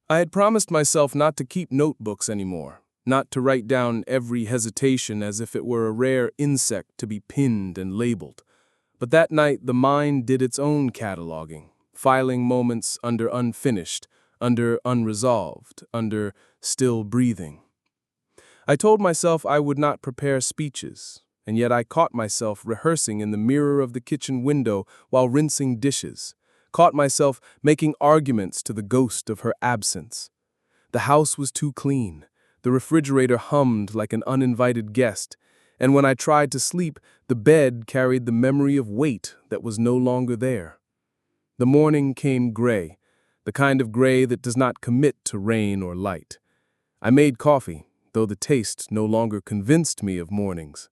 I had promised myself not to keep notebooks anymore, not to write down every hesitation as if it were a rare insect to be pinned and labeled. But that night the mind did its own cataloging, filing moments under unfinished, under unresolved, under still breathing. I told myself I would not prepare speeches, and yet I caught myself rehearsing in the mirror of the kitchen window while rinsing dishes, caught myself making arguments to the ghost of her absence. The house was too clean, the refrigerator hummed like an uninvited guest, and when I tried to sleep, the bed carried the memory of weight that was no longer there. The morning came gray, the kind of gray that does not commit to rain or light. I made coffee, though the taste no longer convinced me of mornings.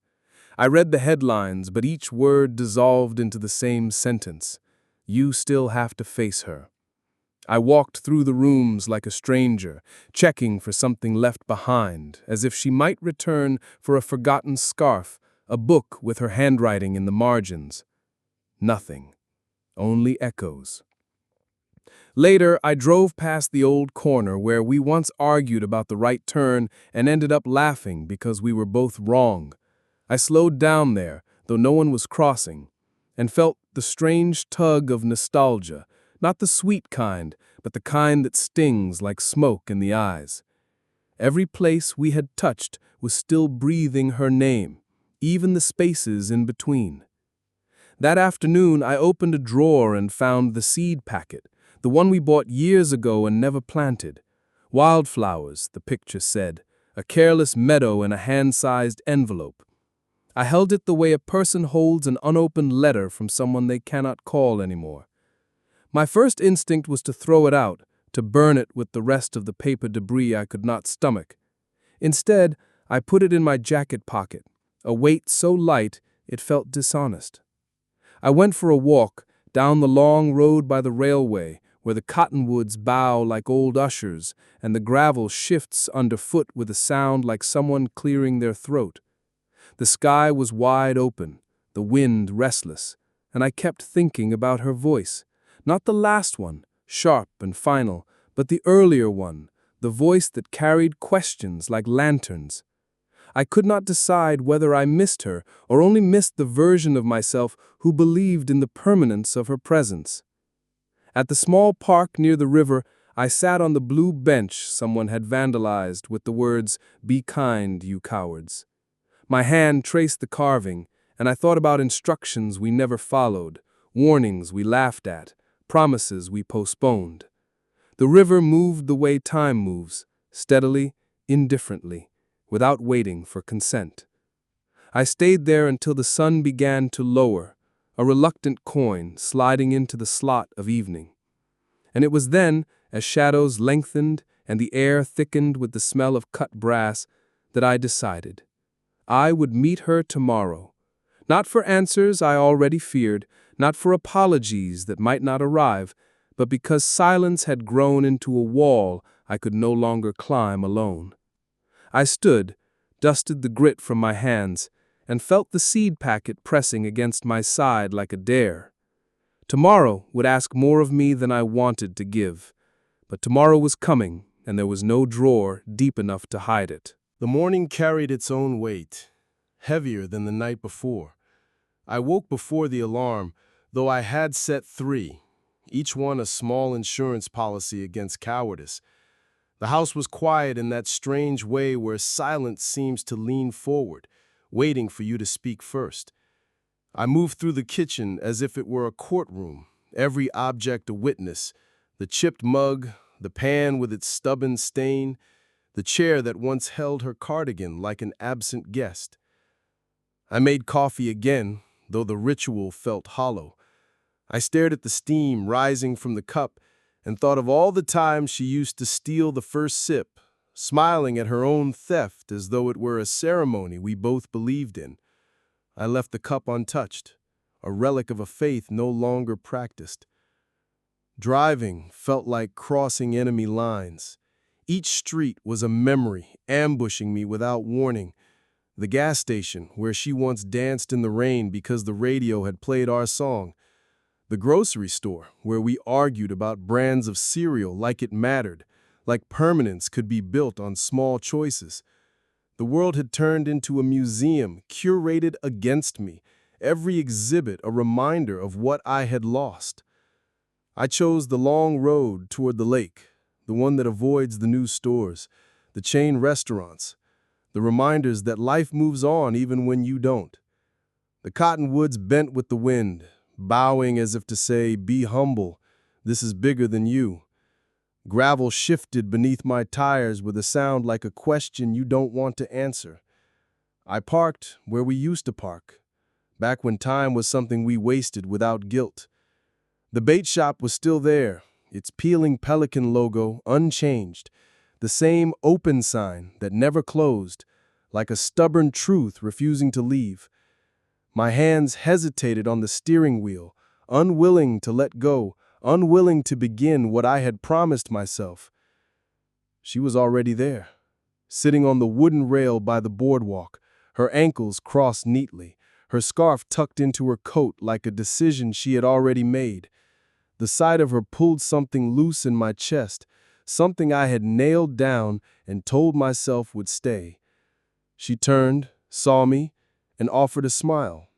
I read the headlines, but each word dissolved into the same sentence. You still have to face her. I walked through the rooms like a stranger, checking for something left behind, as if she might return for a forgotten scarf, a book with her handwriting in the margins. Nothing. Only echoes. Later, I drove past the old corner where we once argued about the right turn and ended up laughing because we were both wrong. I slowed down there, though no one was crossing, and felt the strange tug of nostalgia, not the sweet kind, but the kind that stings like smoke in the eyes. Every place we had touched was still breathing her name, even the spaces in between. That afternoon, I opened a drawer and found the seed packet, the one we bought years ago and never planted. Wildflowers, the picture said, a careless meadow in a hand-sized envelope. I held it the way a person holds an unopened letter from someone they cannot call anymore. My first instinct was to throw it out, to burn it with the rest of the paper debris I could not stomach. Instead, I put it in my jacket pocket, a weight so light it felt dishonest. I went for a walk down the long road by the railway, where the cottonwoods bow like old ushers and the gravel shifts underfoot with a sound like someone clearing their throat. The sky was wide open, the wind restless, and I kept thinking about her voice. Not the last one, sharp and final, but the earlier one, the voice that carried questions like lanterns. I could not decide whether I missed her or only missed the version of myself who believed in the permanence of her presence. At the small park near the river, I sat on the blue bench someone had vandalized with the words, "Be kind, you cowards." My hand traced the carving, and I thought about instructions we never followed, warnings we laughed at, promises we postponed. The river moved the way time moves, steadily, indifferently, without waiting for consent. I stayed there until the sun began to lower, a reluctant coin sliding into the slot of evening. And it was then, as shadows lengthened and the air thickened with the smell of cut brass, that I decided. I would meet her tomorrow. Not for answers I already feared, not for apologies that might not arrive, but because silence had grown into a wall I could no longer climb alone. I stood, dusted the grit from my hands, and felt the seed packet pressing against my side like a dare. Tomorrow would ask more of me than I wanted to give, but tomorrow was coming, and there was no drawer deep enough to hide it. The morning carried its own weight, heavier than the night before. I woke before the alarm, though I had set 3, each one a small insurance policy against cowardice. The house was quiet in that strange way where silence seems to lean forward, waiting for you to speak first. I moved through the kitchen as if it were a courtroom, every object a witness, the chipped mug, the pan with its stubborn stain, the chair that once held her cardigan like an absent guest. I made coffee again, though the ritual felt hollow. I stared at the steam rising from the cup and thought of all the times she used to steal the first sip, smiling at her own theft as though it were a ceremony we both believed in. I left the cup untouched, a relic of a faith no longer practiced. Driving felt like crossing enemy lines. Each street was a memory, ambushing me without warning. The gas station, where she once danced in the rain because the radio had played our song. The grocery store, where we argued about brands of cereal like it mattered. like permanence could be built on small choices. The world had turned into a museum curated against me, every exhibit a reminder of what I had lost. I chose the long road toward the lake, the one that avoids the new stores, the chain restaurants, the reminders that life moves on even when you don't. The cottonwoods bent with the wind, bowing as if to say, "Be humble, this is bigger than you." Gravel shifted beneath my tires with a sound like a question you don't want to answer. I parked where we used to park, back when time was something we wasted without guilt. The bait shop was still there, its peeling pelican logo unchanged, the same open sign that never closed, like a stubborn truth refusing to leave. My hands hesitated on the steering wheel, unwilling to let go, unwilling to begin what I had promised myself. She was already there, sitting on the wooden rail by the boardwalk, her ankles crossed neatly, her scarf tucked into her coat like a decision she had already made. The sight of her pulled something loose in my chest, something I had nailed down and told myself would stay. She turned, saw me, and offered a smile.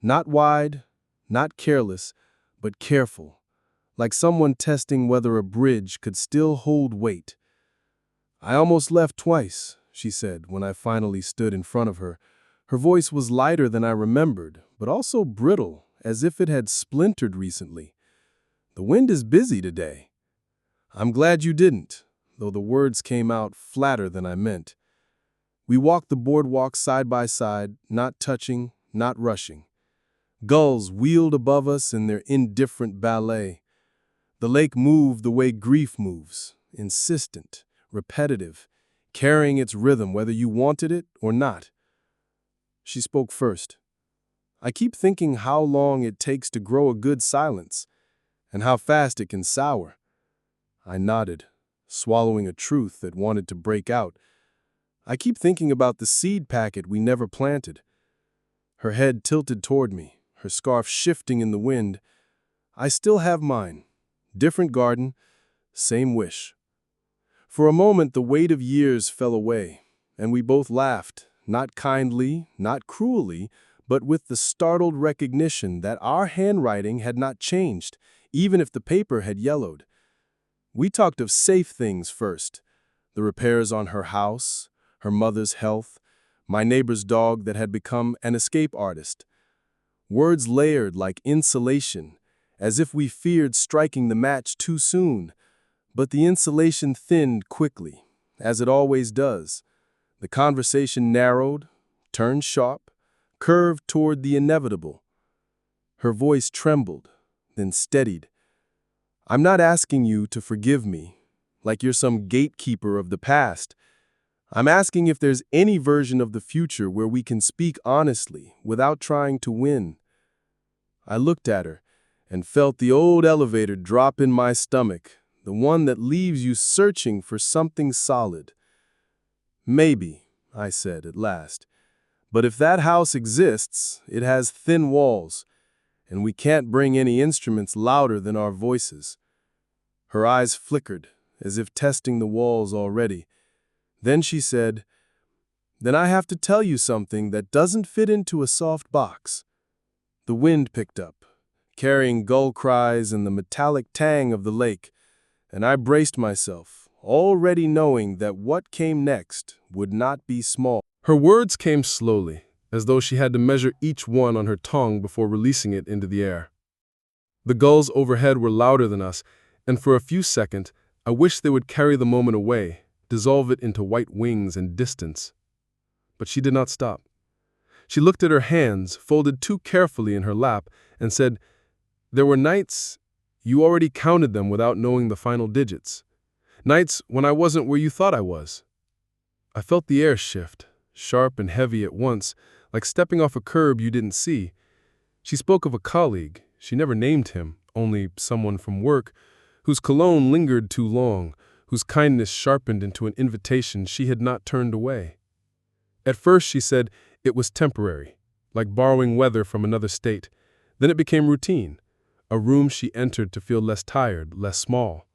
Not wide, not careless, but careful, like someone testing whether a bridge could still hold weight. "I almost left twice," she said when I finally stood in front of her. Her voice was lighter than I remembered, but also brittle, as if it had splintered recently. "The wind is busy today." "I'm glad you didn't," though the words came out flatter than I meant. We walked the boardwalk side by side, not touching, not rushing. Gulls wheeled above us in their indifferent ballet. The lake moved the way grief moves, insistent, repetitive, carrying its rhythm whether you wanted it or not. She spoke first. "I keep thinking how long it takes to grow a good silence, and how fast it can sour." I nodded, swallowing a truth that wanted to break out. "I keep thinking about the seed packet we never planted." Her head tilted toward me, her scarf shifting in the wind. "I still have mine. Different garden, same wish." For a moment the weight of years fell away, and we both laughed, not kindly, not cruelly, but with the startled recognition that our handwriting had not changed, even if the paper had yellowed. We talked of safe things first, the repairs on her house, her mother's health, my neighbor's dog that had become an escape artist. Words layered like insulation, as if we feared striking the match too soon. But the insulation thinned quickly, as it always does. The conversation narrowed, turned sharp, curved toward the inevitable. Her voice trembled, then steadied. "I'm not asking you to forgive me, like you're some gatekeeper of the past. I'm asking if there's any version of the future where we can speak honestly, without trying to win." I looked at her and felt the old elevator drop in my stomach, the one that leaves you searching for something solid. "Maybe," I said at last, "but if that house exists, it has thin walls, and we can't bring any instruments louder than our voices." Her eyes flickered, as if testing the walls already. Then she said, "Then I have to tell you something that doesn't fit into a soft box." The wind picked up, carrying gull cries and the metallic tang of the lake, and I braced myself, already knowing that what came next would not be small. Her words came slowly, as though she had to measure each one on her tongue before releasing it into the air. The gulls overhead were louder than us, and for a few seconds, I wished they would carry the moment away, dissolve it into white wings and distance. But she did not stop. She looked at her hands, folded too carefully in her lap, and said, "There were nights, you already counted them without knowing the final digits. Nights when I wasn't where you thought I was." I felt the air shift, sharp and heavy at once, like stepping off a curb you didn't see. She spoke of a colleague, she never named him, only someone from work, whose cologne lingered too long, whose kindness sharpened into an invitation she had not turned away. At first, she said, it was temporary, like borrowing weather from another state. Then it became routine, a room she entered to feel less tired, less small.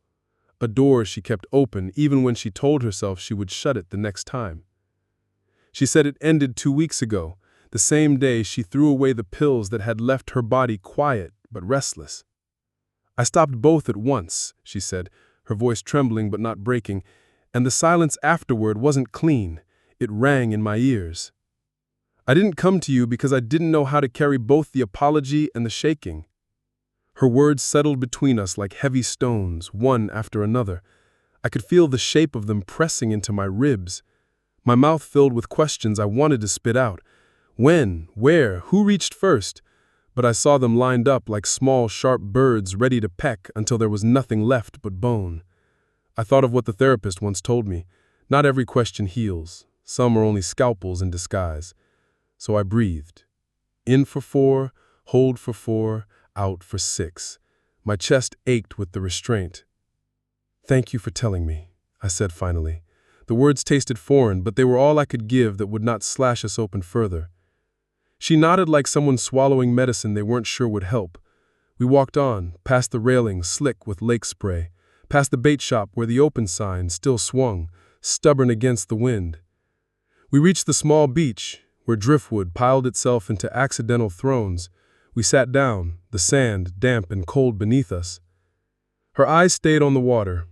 a door she kept open even when she told herself she would shut it the next time. She said it ended 2 weeks ago, the same day she threw away the pills that had left her body quiet but restless. I stopped both at once, she said, her voice trembling but not breaking, and the silence afterward wasn't clean. It rang in my ears. I didn't come to you because I didn't know how to carry both the apology and the shaking. Her words settled between us like heavy stones, one after another. I could feel the shape of them pressing into my ribs. My mouth filled with questions I wanted to spit out. When? Where? Who reached first? But I saw them lined up like small, sharp birds ready to peck until there was nothing left but bone. I thought of what the therapist once told me. Not every question heals. Some are only scalpels in disguise. So I breathed. In for 4, hold for 4, out for 6. My chest ached with the restraint. Thank you for telling me, I said finally. The words tasted foreign, but they were all I could give that would not slash us open further. She nodded like someone swallowing medicine they weren't sure would help. We walked on, past the railing slick with lake spray, past the bait shop where the open sign still swung, stubborn against the wind. We reached the small beach, where driftwood piled itself into accidental thrones. We sat down, the sand damp and cold beneath us. Her eyes stayed on the water.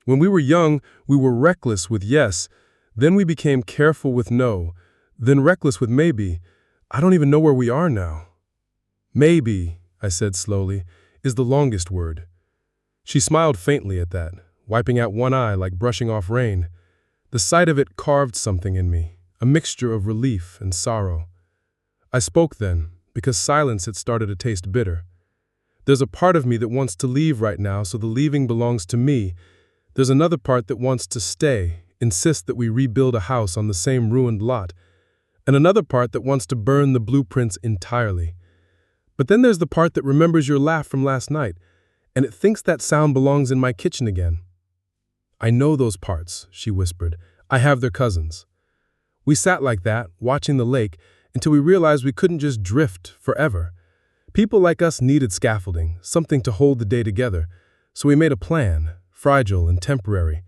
When we were young, we were reckless with yes, then we became careful with no, then reckless with maybe. I don't even know where we are now. Maybe, I said slowly, is the longest word. She smiled faintly at that, wiping out one eye like brushing off rain. The sight of it carved something in me, a mixture of relief and sorrow. I spoke then, because silence had started to taste bitter. There's a part of me that wants to leave right now, so the leaving belongs to me. There's another part that wants to stay, insist that we rebuild a house on the same ruined lot, and another part that wants to burn the blueprints entirely. But then there's the part that remembers your laugh from last night, and it thinks that sound belongs in my kitchen again. I know those parts, she whispered. I have their cousins. We sat like that, watching the lake, until we realized we couldn't just drift forever. People like us needed scaffolding, something to hold the day together, so we made a plan, fragile and temporary.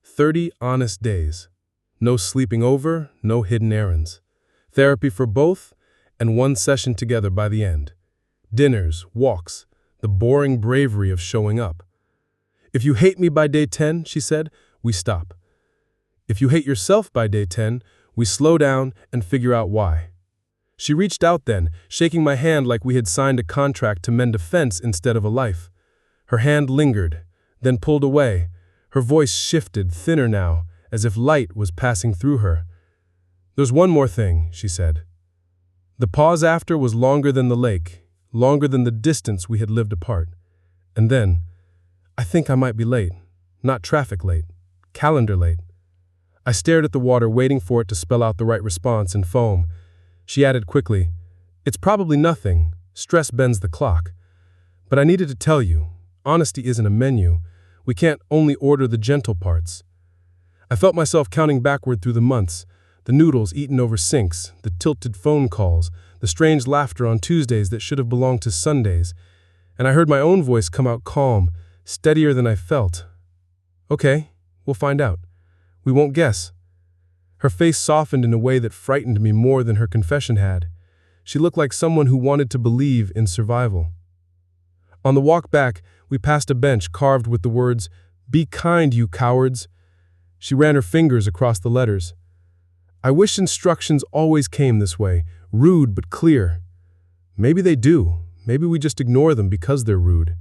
30 honest days. No sleeping over, no hidden errands. Therapy for both, and one session together by the end. Dinners, walks, the boring bravery of showing up. If you hate me by day 10, she said, we stop. If you hate yourself by day 10, we slow down and figure out why. She reached out then, shaking my hand like we had signed a contract to mend a fence instead of a life. Her hand lingered, then pulled away. Her voice shifted, thinner now, as if light was passing through her. There's one more thing, she said. The pause after was longer than the lake, longer than the distance we had lived apart. And then, I think I might be late. Not traffic late, calendar late. I stared at the water, waiting for it to spell out the right response in foam. She added quickly, it's probably nothing. Stress bends the clock. But I needed to tell you, honesty isn't a menu. We can't only order the gentle parts. I felt myself counting backward through the months, the noodles eaten over sinks, the tilted phone calls, the strange laughter on Tuesdays that should have belonged to Sundays, and I heard my own voice come out calm, steadier than I felt. Okay, we'll find out. We won't guess. Her face softened in a way that frightened me more than her confession had. She looked like someone who wanted to believe in survival. On the walk back, we passed a bench carved with the words, "Be kind, you cowards." She ran her fingers across the letters. I wish instructions always came this way, rude but clear. Maybe they do. Maybe we just ignore them because they're rude.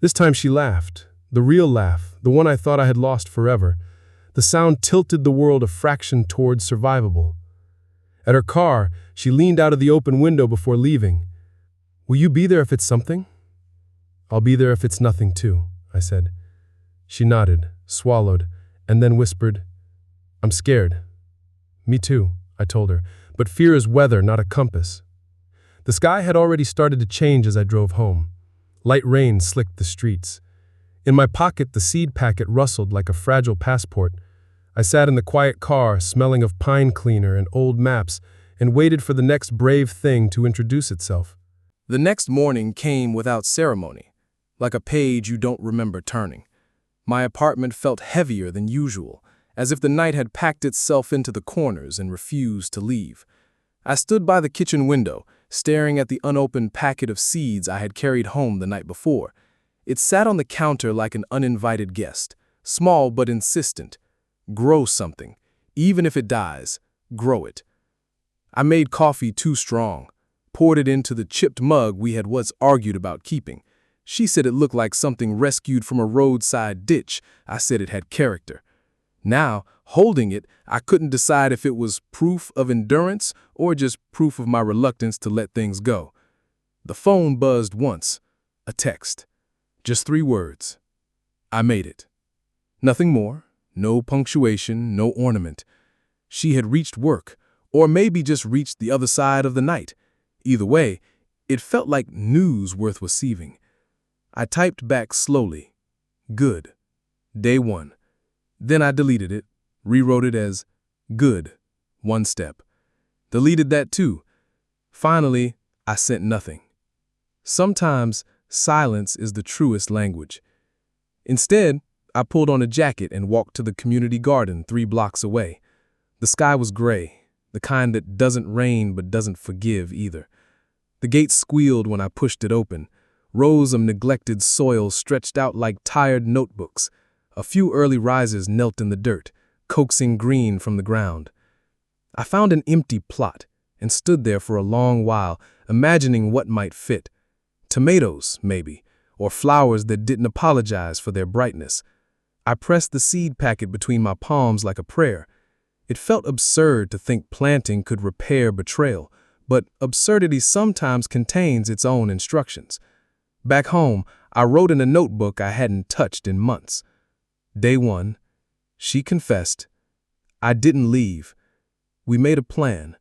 This time she laughed, the real laugh, the one I thought I had lost forever. The sound tilted the world a fraction towards survivable. At her car, she leaned out of the open window before leaving. Will you be there if it's something? I'll be there if it's nothing too, I said. She nodded, swallowed, and then whispered, I'm scared. Me too, I told her, but fear is weather, not a compass. The sky had already started to change as I drove home. Light rain slicked the streets. In my pocket, the seed packet rustled like a fragile passport. I sat in the quiet car, smelling of pine cleaner and old maps, and waited for the next brave thing to introduce itself. The next morning came without ceremony, like a page you don't remember turning. My apartment felt heavier than usual, as if the night had packed itself into the corners and refused to leave. I stood by the kitchen window, staring at the unopened packet of seeds I had carried home the night before. It sat on the counter like an uninvited guest, small but insistent. Grow something. Even if it dies, grow it. I made coffee too strong, poured it into the chipped mug we had once argued about keeping. She said it looked like something rescued from a roadside ditch. I said it had character. Now, holding it, I couldn't decide if it was proof of endurance or just proof of my reluctance to let things go. The phone buzzed once. A text. Just 3 words. I made it. Nothing more. No punctuation, no ornament. She had reached work, or maybe just reached the other side of the night. Either way, it felt like news worth receiving. I typed back slowly. Good. Day 1. Then I deleted it, rewrote it as good, 1 step. Deleted that too. Finally, I sent nothing. Sometimes silence is the truest language. Instead, I pulled on a jacket and walked to the community garden 3 blocks away. The sky was gray, the kind that doesn't rain but doesn't forgive either. The gate squealed when I pushed it open. Rows of neglected soil stretched out like tired notebooks. A few early risers knelt in the dirt, coaxing green from the ground. I found an empty plot and stood there for a long while, imagining what might fit. Tomatoes, maybe, or flowers that didn't apologize for their brightness. I pressed the seed packet between my palms like a prayer. It felt absurd to think planting could repair betrayal, but absurdity sometimes contains its own instructions. Back home, I wrote in a notebook I hadn't touched in months. Day 1, she confessed. I didn't leave. We made a plan.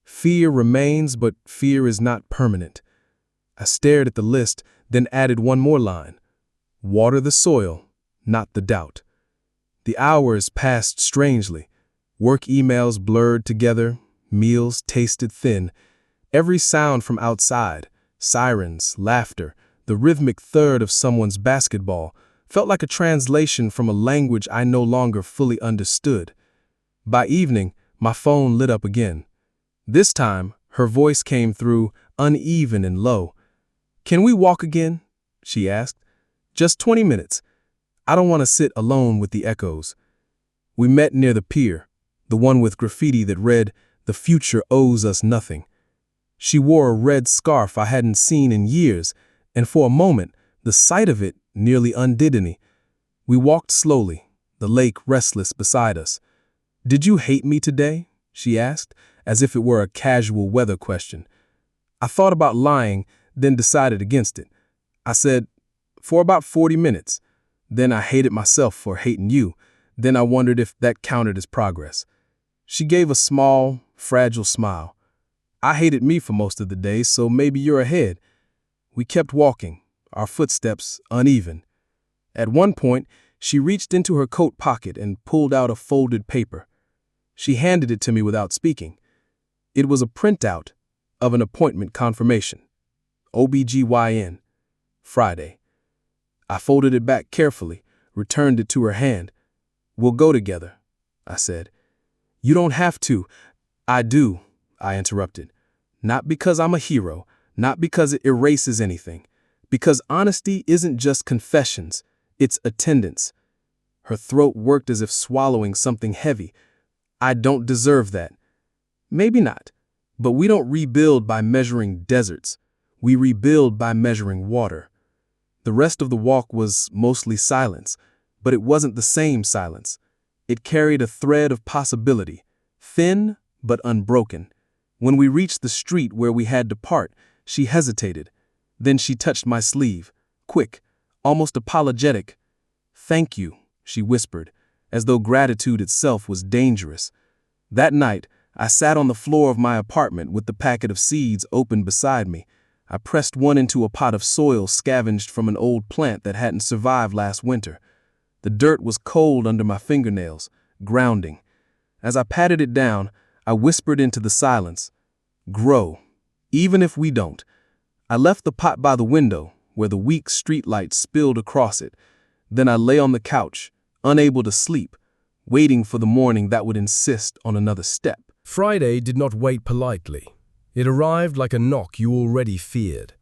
Fear remains, but fear is not permanent. I stared at the list, then added one more line. Water the soil, not the doubt. The hours passed strangely. Work emails blurred together, meals tasted thin. Every sound from outside, sirens, laughter, the rhythmic thud of someone's basketball, felt like a translation from a language I no longer fully understood. By evening, my phone lit up again. This time, her voice came through, uneven and low. "Can we walk again?" she asked. "Just 20 minutes. I don't want to sit alone with the echoes." We met near the pier, the one with graffiti that read, "The future owes us nothing." She wore a red scarf I hadn't seen in years, and for a moment, the sight of it nearly undid me. We walked slowly, the lake restless beside us. "Did you hate me today?" she asked, as if it were a casual weather question. I thought about lying, then decided against it. I said, "For about 40 minutes. Then I hated myself for hating you. Then I wondered if that counted as progress." She gave a small, fragile smile. "I hated me for most of the day, so maybe you're ahead." We kept walking, our footsteps uneven. At one point, she reached into her coat pocket and pulled out a folded paper. She handed it to me without speaking. It was a printout of an appointment confirmation. OBGYN, Friday. I folded it back carefully, returned it to her hand. "We'll go together," I said. "You don't have to." "I do," I interrupted. "Not because I'm a hero, not because it erases anything. Because honesty isn't just confessions, it's attendance." Her throat worked as if swallowing something heavy. "I don't deserve that." "Maybe not. But we don't rebuild by measuring deserts. We rebuild by measuring water." The rest of the walk was mostly silence, but it wasn't the same silence. It carried a thread of possibility, thin but unbroken. When we reached the street where we had to part, she hesitated. Then she touched my sleeve, quick, almost apologetic. "Thank you," she whispered, as though gratitude itself was dangerous. That night, I sat on the floor of my apartment with the packet of seeds open beside me. I pressed one into a pot of soil scavenged from an old plant that hadn't survived last winter. The dirt was cold under my fingernails, grounding. As I patted it down, I whispered into the silence, "Grow, even if we don't." I left the pot by the window, where the weak streetlight spilled across it. Then I lay on the couch, unable to sleep, waiting for the morning that would insist on another step. Friday did not wait politely. It arrived like a knock you already feared.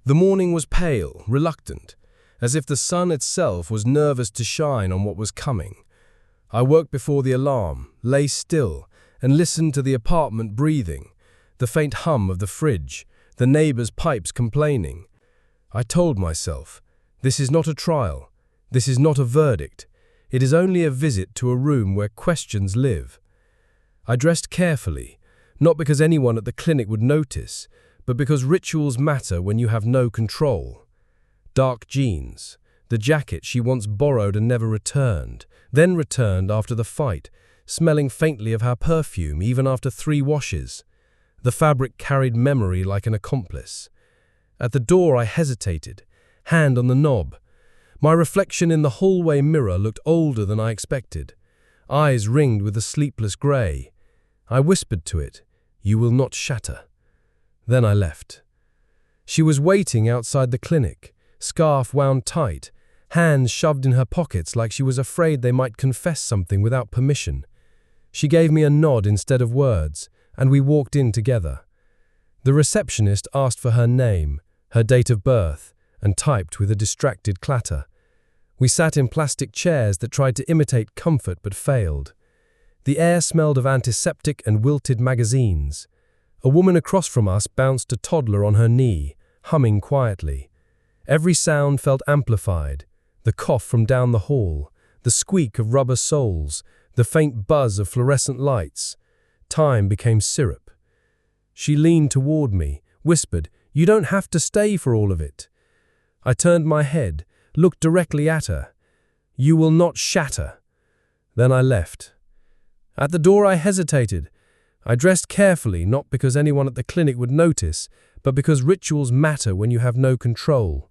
The morning was pale, reluctant, as if the sun itself was nervous to shine on what was coming. I woke before the alarm, lay still, and listened to the apartment breathing, the faint hum of the fridge, the neighbors' pipes complaining. I told myself, this is not a trial, this is not a verdict, it is only a visit to a room where questions live. I dressed carefully, not because anyone at the clinic would notice, but because rituals matter when you have no control. Dark jeans, the jacket she once borrowed and never returned, then returned after the fight, smelling faintly of her perfume even after 3 washes. The fabric carried memory like an accomplice. At the door I hesitated, hand on the knob. My reflection in the hallway mirror looked older than I expected, eyes ringed with a sleepless grey. I whispered to it, "You will not shatter." Then I left. She was waiting outside the clinic, scarf wound tight, hands shoved in her pockets like she was afraid they might confess something without permission. She gave me a nod instead of words, and we walked in together. The receptionist asked for her name, her date of birth, and typed with a distracted clatter. We sat in plastic chairs that tried to imitate comfort but failed. The air smelled of antiseptic and wilted magazines. A woman across from us bounced a toddler on her knee, humming quietly. Every sound felt amplified, the cough from down the hall, the squeak of rubber soles, the faint buzz of fluorescent lights. Time became syrup. She leaned toward me, whispered, "You don't have to stay for all of it." I turned my head, looked directly at her. "You will not shatter." Then I left. At the door I hesitated. I dressed carefully, not because anyone at the clinic would notice, but because rituals matter when you have no control.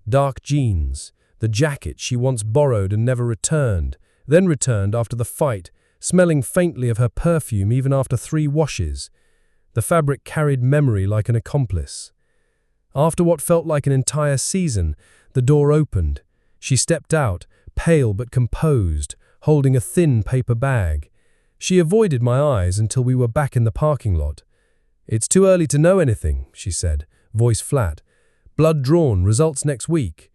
Dark jeans, the jacket she once borrowed and never returned, then returned after the fight, smelling faintly of her perfume even after 3 washes. The fabric carried memory like an accomplice. After what felt like an entire season, the door opened. She stepped out, pale but composed, holding a thin paper bag. She avoided my eyes until we were back in the parking lot. "It's too early to know anything," she said, voice flat. "Blood drawn, results next week."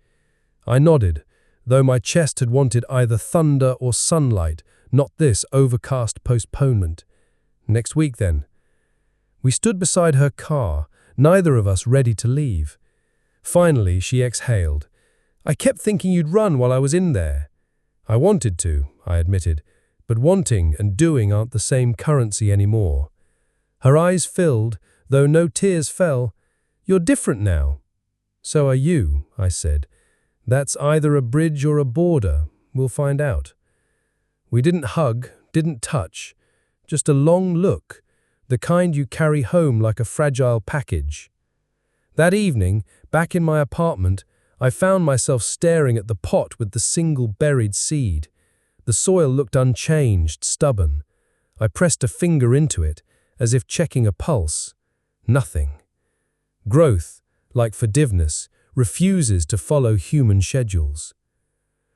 I nodded, though my chest had wanted either thunder or sunlight, not this overcast postponement. "Next week, then." We stood beside her car, neither of us ready to leave. Finally, she exhaled. "I kept thinking you'd run while I was in there." "I wanted to," I admitted, "but wanting and doing aren't the same currency anymore." Her eyes filled, though no tears fell. "You're different now." "So are you," I said. "That's either a bridge or a border. We'll find out." We didn't hug, didn't touch, just a long look, the kind you carry home like a fragile package. That evening, back in my apartment, I found myself staring at the pot with the single buried seed. The soil looked unchanged, stubborn. I pressed a finger into it, as if checking a pulse. Nothing. Growth, like forgiveness, refuses to follow human schedules.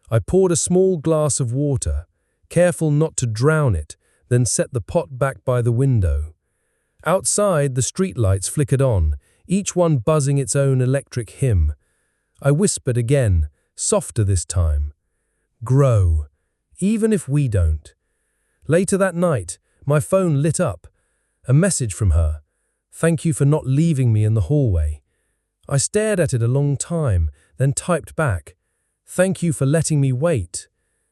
I poured a small glass of water, careful not to drown it, then set the pot back by the window. Outside, the streetlights flickered on, each one buzzing its own electric hymn. I whispered again, softer this time. "Grow, even if we don't." Later that night, my phone lit up. A message from her. "Thank you for not leaving me in the hallway." I stared at it a long time, then typed back, "Thank you for letting me wait."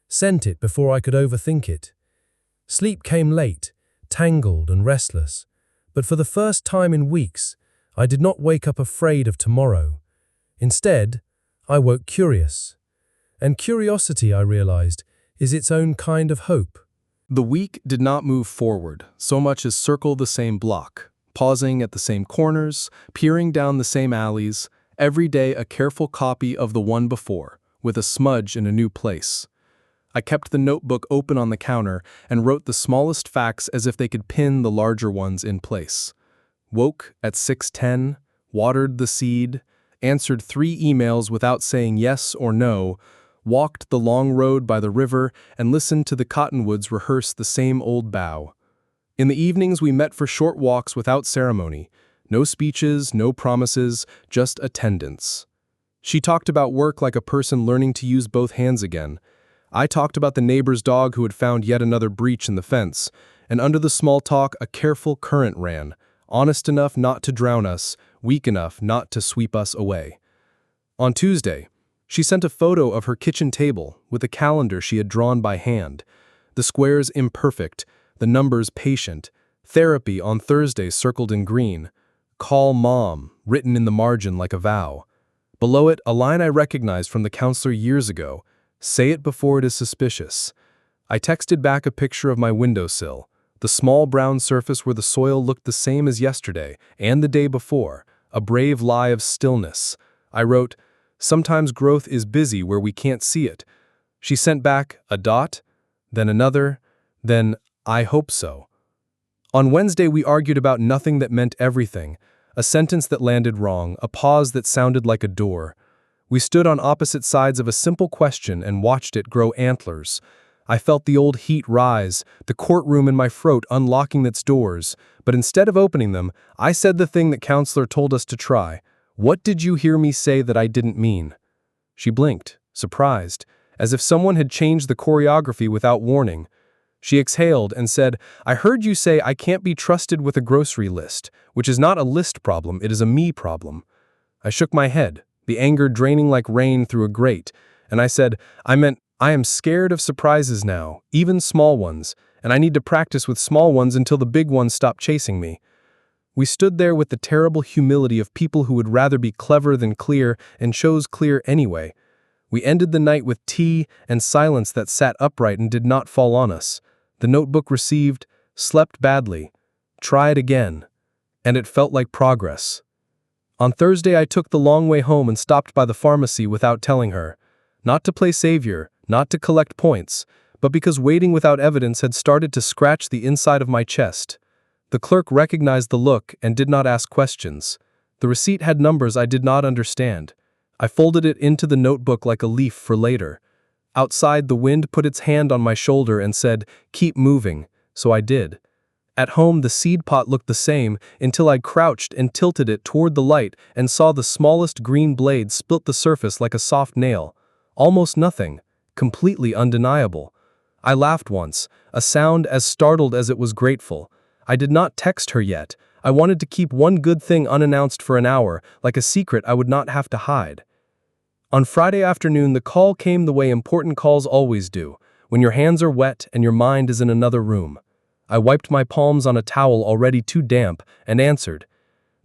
Sent it before I could overthink it. Sleep came late, tangled and restless. But for the first time in weeks, I did not wake up afraid of tomorrow. Instead, I woke curious. And curiosity, I realized, is its own kind of hope. The week did not move forward so much as circle the same block, pausing at the same corners, peering down the same alleys, every day a careful copy of the one before, with a smudge in a new place. I kept the notebook open on the counter and wrote the smallest facts as if they could pin the larger ones in place. Woke at 6:10, watered the seed, answered 3 emails without saying yes or no, walked the long road by the river, and listened to the cottonwoods rehearse the same old bow. In the evenings we met for short walks without ceremony. No speeches, no promises, just attendance. She talked about work like a person learning to use both hands again. I talked about the neighbor's dog who had found yet another breach in the fence, and under the small talk a careful current ran, honest enough not to drown us, weak enough not to sweep us away. On Tuesday, she sent a photo of her kitchen table with a calendar she had drawn by hand, the squares imperfect, the numbers patient, therapy on Thursday circled in green, call mom written in the margin like a vow. Below it, a line I recognized from the counselor years ago, say it before it is suspicious. I texted back a picture of my windowsill, the small brown surface where the soil looked the same as yesterday and the day before, a brave lie of stillness. I wrote, "Sometimes growth is busy where we can't see it." She sent back a dot, then another, then I hope so. On Wednesday we argued about nothing that meant everything, a sentence that landed wrong, a pause that sounded like a door. We stood on opposite sides of a simple question and watched it grow antlers. I felt the old heat rise, the courtroom in my throat unlocking its doors, but instead of opening them, I said the thing that counselor told us to try. "What did you hear me say that I didn't mean?" She blinked, surprised, as if someone had changed the choreography without warning. She exhaled and said, "I heard you say I can't be trusted with a grocery list, which is not a list problem, it is a me problem." I shook my head, the anger draining like rain through a grate, and I said, "I meant, I am scared of surprises now, even small ones, and I need to practice with small ones until the big ones stop chasing me." We stood there with the terrible humility of people who would rather be clever than clear and chose clear anyway. We ended the night with tea and silence that sat upright and did not fall on us. The notebook received, slept badly, tried again, and it felt like progress. On Thursday I took the long way home and stopped by the pharmacy without telling her. Not to play savior, not to collect points, but because waiting without evidence had started to scratch the inside of my chest. The clerk recognized the look and did not ask questions. The receipt had numbers I did not understand. I folded it into the notebook like a leaf for later. Outside, the wind put its hand on my shoulder and said, "Keep moving," so I did. At home, the seed pot looked the same until I crouched and tilted it toward the light and saw the smallest green blade split the surface like a soft nail. Almost nothing, completely undeniable. I laughed once, a sound as startled as it was grateful. I did not text her yet. I wanted to keep one good thing unannounced for an hour, like a secret I would not have to hide. On Friday afternoon, the call came the way important calls always do, when your hands are wet and your mind is in another room. I wiped my palms on a towel already too damp and answered.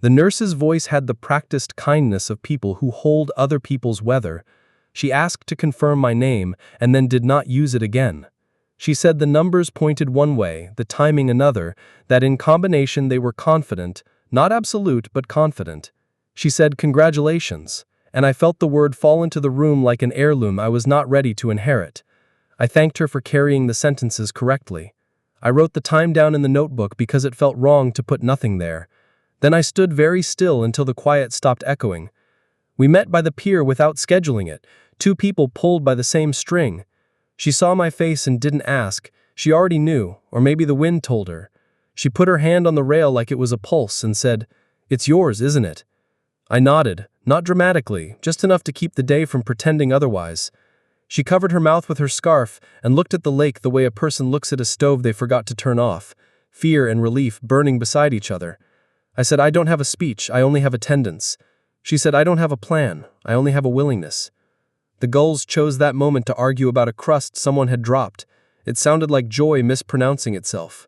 The nurse's voice had the practiced kindness of people who hold other people's weather. She asked to confirm my name and then did not use it again. She said the numbers pointed one way, the timing another, that in combination they were confident, not absolute but confident. She said congratulations, and I felt the word fall into the room like an heirloom I was not ready to inherit. I thanked her for carrying the sentences correctly. I wrote the time down in the notebook because it felt wrong to put nothing there. Then I stood very still until the quiet stopped echoing. We met by the pier without scheduling it, two people pulled by the same string. She saw my face and didn't ask. She already knew, or maybe the wind told her. She put her hand on the rail like it was a pulse and said, "It's yours, isn't it?" I nodded, not dramatically, just enough to keep the day from pretending otherwise. She covered her mouth with her scarf and looked at the lake the way a person looks at a stove they forgot to turn off, fear and relief burning beside each other. I said, "I don't have a speech, I only have attendance." She said, "I don't have a plan, I only have a willingness." The gulls chose that moment to argue about a crust someone had dropped. It sounded like joy mispronouncing itself.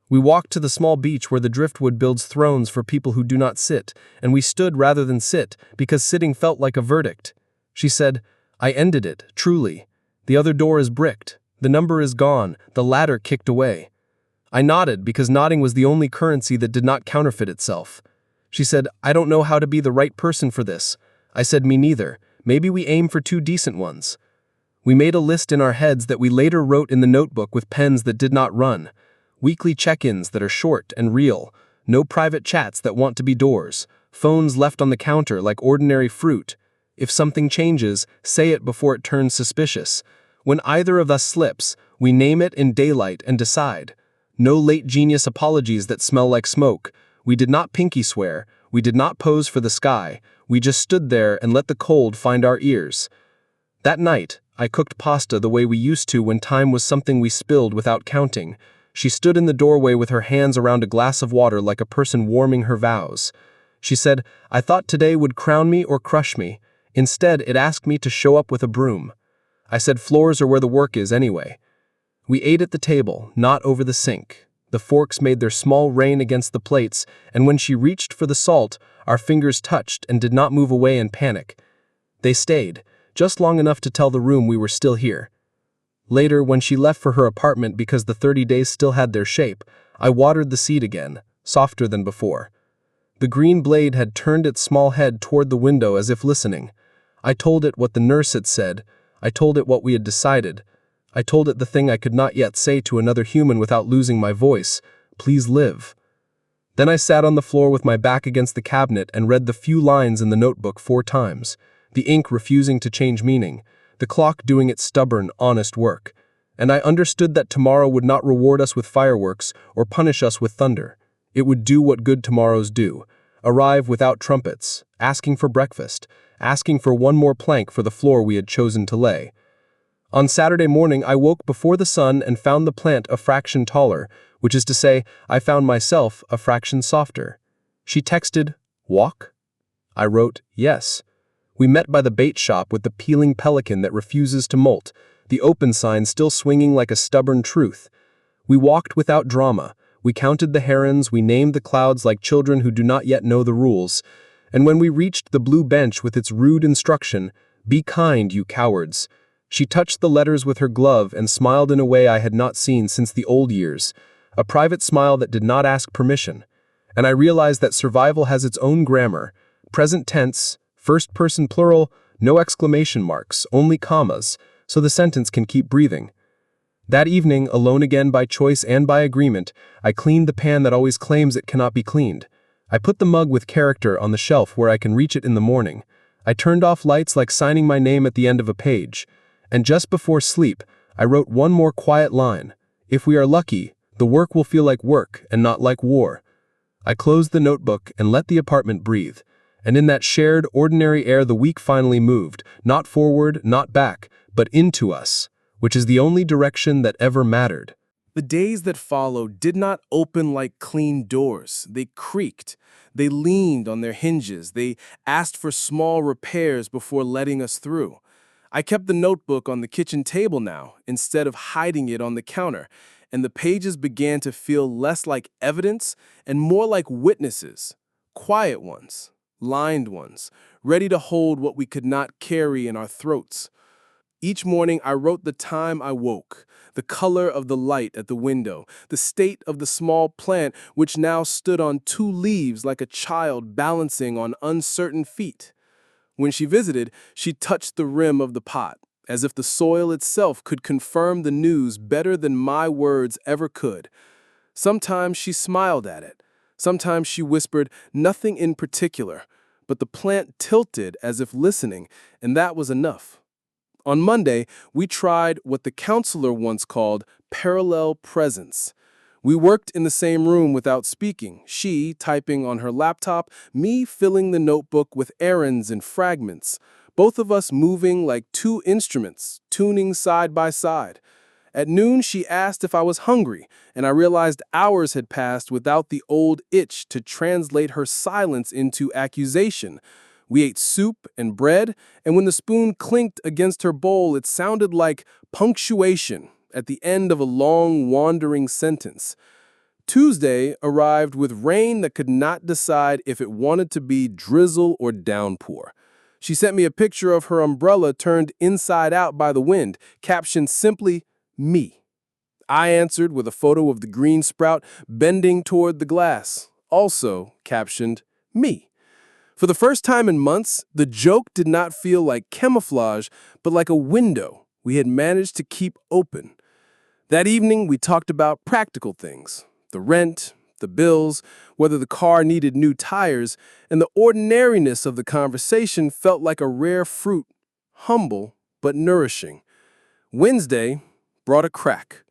We walked to the small beach where the driftwood builds thrones for people who do not sit, and we stood rather than sit, because sitting felt like a verdict. She said, "I ended it, truly. The other door is bricked. The number is gone, the ladder kicked away." I nodded because nodding was the only currency that did not counterfeit itself. She said, "I don't know how to be the right person for this." I said, "Me neither. Maybe we aim for two decent ones." We made a list in our heads that we later wrote in the notebook with pens that did not run. Weekly check-ins that are short and real. No private chats that want to be doors. Phones left on the counter like ordinary fruit. If something changes, say it before it turns suspicious. When either of us slips, we name it in daylight and decide. No late genius apologies that smell like smoke. We did not pinky swear. We did not pose for the sky. We just stood there and let the cold find our ears. That night, I cooked pasta the way we used to when time was something we spilled without counting. She stood in the doorway with her hands around a glass of water like a person warming her vows. She said, "I thought today would crown me or crush me. Instead, it asked me to show up with a broom." I said floors are where the work is anyway. We ate at the table, not over the sink. The forks made their small rain against the plates, and when she reached for the salt, our fingers touched and did not move away in panic. They stayed, just long enough to tell the room we were still here. Later, when she left for her apartment because the 30 days still had their shape, I watered the seed again, softer than before. The green blade had turned its small head toward the window as if listening. I told it what the nurse had said. I told it what we had decided. I told it the thing I could not yet say to another human without losing my voice. Please live. Then I sat on the floor with my back against the cabinet and read the few lines in the notebook 4 times, the ink refusing to change meaning, the clock doing its stubborn, honest work. And I understood that tomorrow would not reward us with fireworks or punish us with thunder. It would do what good tomorrows do, arrive without trumpets, asking for breakfast, asking for one more plank for the floor we had chosen to lay. On Saturday morning, I woke before the sun and found the plant a fraction taller, which is to say, I found myself a fraction softer. She texted, "Walk?" I wrote, "Yes." We met by the bait shop with the peeling pelican that refuses to molt, the open sign still swinging like a stubborn truth. We walked without drama. We counted the herons, we named the clouds like children who do not yet know the rules. And when we reached the blue bench with its rude instruction, "Be kind, you cowards," she touched the letters with her glove and smiled in a way I had not seen since the old years, a private smile that did not ask permission. And I realized that survival has its own grammar, present tense, first person plural, no exclamation marks, only commas, so the sentence can keep breathing. That evening, alone again by choice and by agreement, I cleaned the pan that always claims it cannot be cleaned. I put the mug with character on the shelf where I can reach it in the morning. I turned off lights like signing my name at the end of a page. And just before sleep, I wrote one more quiet line. If we are lucky, the work will feel like work and not like war. I closed the notebook and let the apartment breathe. And in that shared, ordinary air the week finally moved, not forward, not back, but into us, which is the only direction that ever mattered. The days that followed did not open like clean doors. They creaked. They leaned on their hinges. They asked for small repairs before letting us through. I kept the notebook on the kitchen table now, instead of hiding it on the counter, and the pages began to feel less like evidence and more like witnesses, quiet ones, lined ones, ready to hold what we could not carry in our throats. Each morning I wrote the time I woke, the color of the light at the window, the state of the small plant which now stood on 2 leaves like a child balancing on uncertain feet. When she visited, she touched the rim of the pot, as if the soil itself could confirm the news better than my words ever could. Sometimes she smiled at it. Sometimes she whispered nothing in particular, but the plant tilted as if listening, and that was enough. On Monday, we tried what the counselor once called parallel presence. We worked in the same room without speaking, she typing on her laptop, me filling the notebook with errands and fragments, both of us moving like 2 instruments, tuning side by side. At noon, she asked if I was hungry, and I realized hours had passed without the old itch to translate her silence into accusation. We ate soup and bread, and when the spoon clinked against her bowl, it sounded like punctuation at the end of a long, wandering sentence. Tuesday arrived with rain that could not decide if it wanted to be drizzle or downpour. She sent me a picture of her umbrella turned inside out by the wind, captioned simply, "Me." I answered with a photo of the green sprout bending toward the glass, also captioned, "Me." For the first time in months, the joke did not feel like camouflage, but like a window we had managed to keep open. That evening, we talked about practical things, the rent, the bills, whether the car needed new tires, and the ordinariness of the conversation felt like a rare fruit, humble but nourishing. Wednesday brought a crack.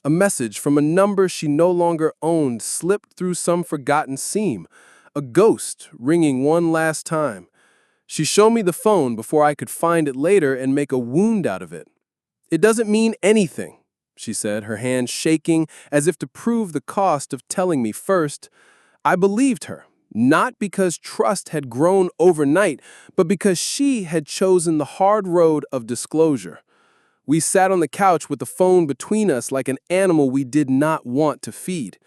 A message from a number she no longer owned slipped through some forgotten seam, a ghost ringing one last time. She showed me the phone before I could find it later and make a wound out of it. "It doesn't mean anything," she said, her hand shaking as if to prove the cost of telling me first. I believed her, not because trust had grown overnight, but because she had chosen the hard road of disclosure. We sat on the couch with the phone between us like an animal we did not want to feed.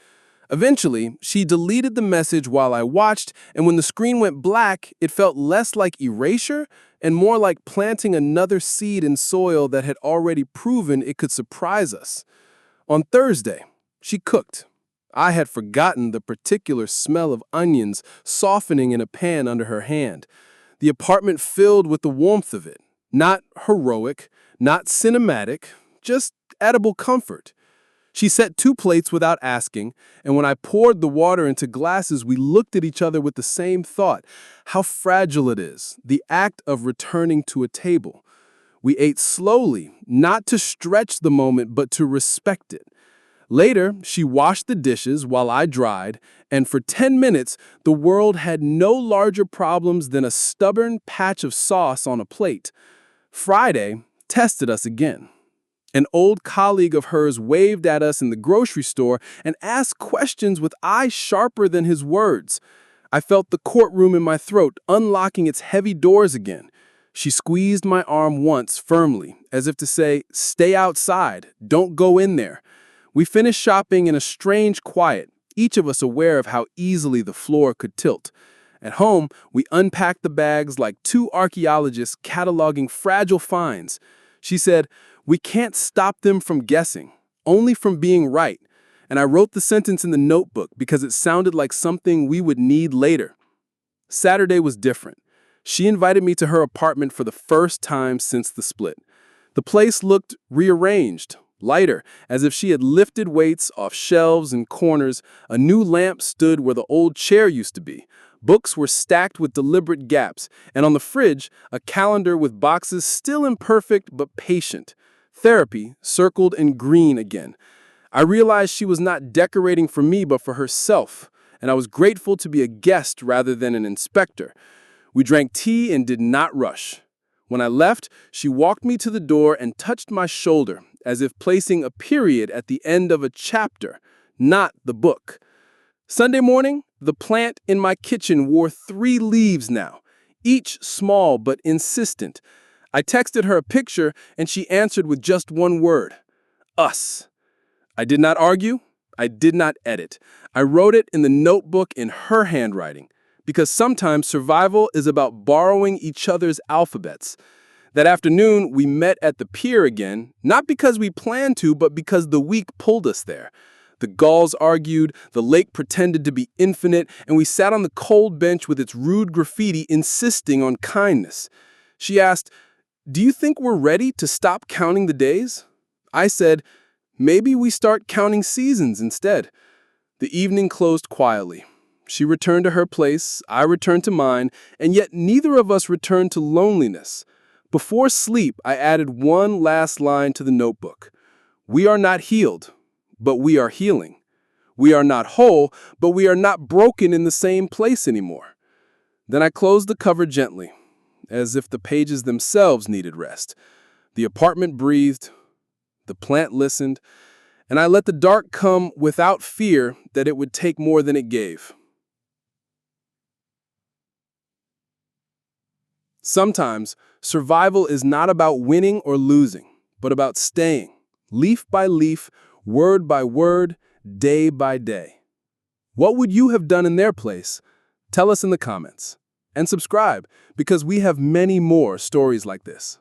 Eventually, she deleted the message while I watched, and when the screen went black, it felt less like erasure and more like planting another seed in soil that had already proven it could surprise us. On Thursday, she cooked. I had forgotten the particular smell of onions softening in a pan under her hand. The apartment filled with the warmth of it. Not heroic, not cinematic, just edible comfort. She set 2 plates without asking, and when I poured the water into glasses, we looked at each other with the same thought: how fragile it is, the act of returning to a table. We ate slowly, not to stretch the moment, but to respect it. Later, she washed the dishes while I dried, and for 10 minutes, the world had no larger problems than a stubborn patch of sauce on a plate. Friday tested us again. An old colleague of hers waved at us in the grocery store and asked questions with eyes sharper than his words. I felt the courtroom in my throat unlocking its heavy doors again. She squeezed my arm once firmly, as if to say, "Stay outside, don't go in there." We finished shopping in a strange quiet, each of us aware of how easily the floor could tilt. At home, we unpacked the bags like 2 archaeologists cataloging fragile finds. She said, "We can't stop them from guessing, only from being right." And I wrote the sentence in the notebook because it sounded like something we would need later. Saturday was different. She invited me to her apartment for the first time since the split. The place looked rearranged, lighter, as if she had lifted weights off shelves and corners. A new lamp stood where the old chair used to be. Books were stacked with deliberate gaps, and on the fridge, a calendar with boxes still imperfect but patient. Therapy circled in green again. I realized she was not decorating for me but for herself, and I was grateful to be a guest rather than an inspector. We drank tea and did not rush. When I left, she walked me to the door and touched my shoulder, as if placing a period at the end of a chapter, not the book. Sunday morning, the plant in my kitchen wore 3 leaves now, each small but insistent. I texted her a picture, and she answered with just one word: us. I did not argue. I did not edit. I wrote it in the notebook in her handwriting, because sometimes survival is about borrowing each other's alphabets. That afternoon, we met at the pier again, not because we planned to, but because the week pulled us there. The gulls argued, the lake pretended to be infinite, and we sat on the cold bench with its rude graffiti insisting on kindness. She asked, "Do you think we're ready to stop counting the days?" I said, "Maybe we start counting seasons instead." The evening closed quietly. She returned to her place, I returned to mine, and yet neither of us returned to loneliness. Before sleep, I added one last line to the notebook. We are not healed, but we are healing. We are not whole, but we are not broken in the same place anymore. Then I closed the cover gently, as if the pages themselves needed rest. The apartment breathed, the plant listened, and I let the dark come without fear that it would take more than it gave. Sometimes, survival is not about winning or losing, but about staying, leaf by leaf, word by word, day by day. What would you have done in their place? Tell us in the comments. And subscribe, because we have many more stories like this.